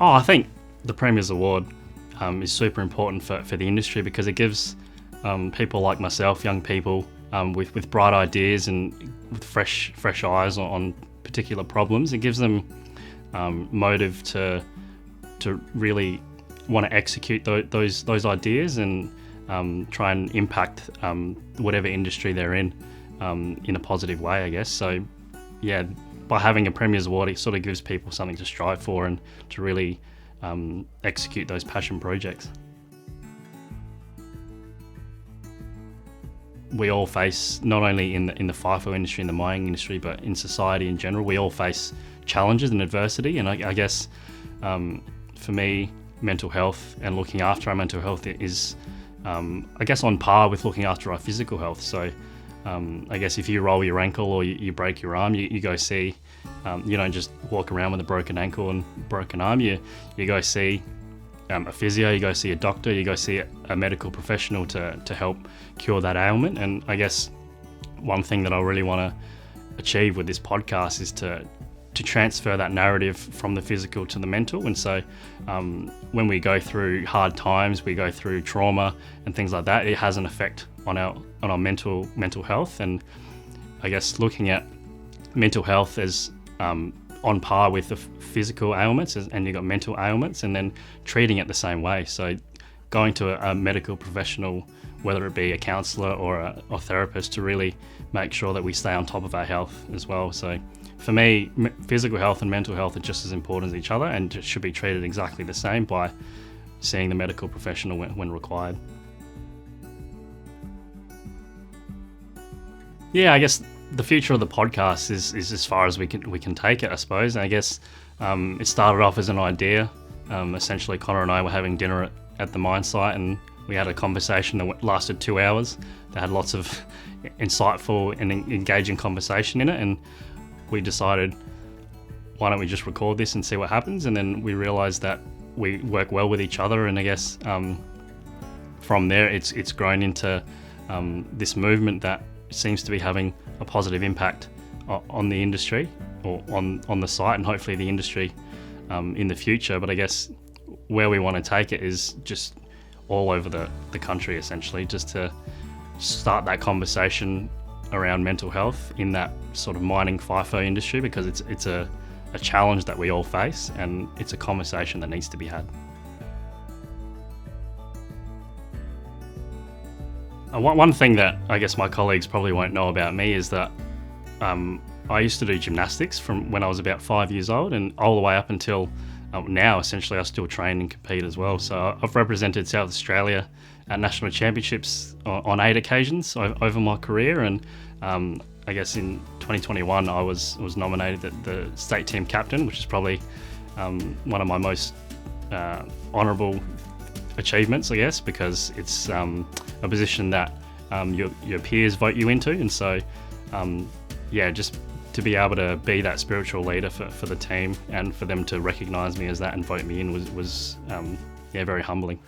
Oh, I think the Premier's Award is super important for the industry because it gives people like myself, young people, with bright ideas and with fresh eyes on particular problems. It gives them motive to really want to execute those ideas and try and impact whatever industry they're in a positive way, I guess. So, yeah, by having a Premier's Award, it sort of gives people something to strive for and to really execute those passion projects. We all face, not only in the FIFO industry, in the mining industry, but in society in general, we all face challenges and adversity. And I guess for me, mental health and looking after our mental health is, I guess, on par with looking after our physical health. So I guess if you roll your ankle or you break your arm, you go see, you don't just walk around with a broken ankle and broken arm. You go see a physio, you go see a doctor, you go see a medical professional to help cure that ailment. And I guess one thing that I really want to achieve with this podcast is to transfer that narrative from the physical to the mental. And so when we go through hard times, we go through trauma and things like that, it has an effect on our mental health. And I guess looking at mental health as on par with the physical ailments, and you've got mental ailments, and then treating it the same way. So going to a medical professional, whether it be a counsellor or a therapist, to really make sure that we stay on top of our health as well. So for me, physical health and mental health are just as important as each other and should be treated exactly the same by seeing the medical professional when required. Yeah, I guess the future of the podcast is as far as we can take it, I suppose. And I guess it started off as an idea. Essentially, Connor and I were having dinner at the mine site, and we had a conversation that lasted 2 hours. That had lots of insightful and engaging conversation in it, and we decided, why don't we just record this and see what happens? And then we realised that we work well with each other, and I guess from there it's grown into this movement that seems to be having a positive impact on the industry, or on the site, and hopefully the industry in the future. But I guess where we want to take it is just all over the country, essentially, just to start that conversation around mental health in that sort of mining FIFO industry, because it's a challenge that we all face, and it's a conversation that needs to be had. One thing that I guess my colleagues probably won't know about me is that I used to do gymnastics from when I was about 5 years old, and all the way up until now, essentially, I still train and compete as well. So I've represented South Australia at national championships on 8 occasions over my career, and I guess in 2021 I was nominated the state team captain, which is probably one of my most honourable achievements, I guess, because it's a position that your peers vote you into. And so just to be able to be that spiritual leader for the team, and for them to recognise me as that and vote me in was very humbling.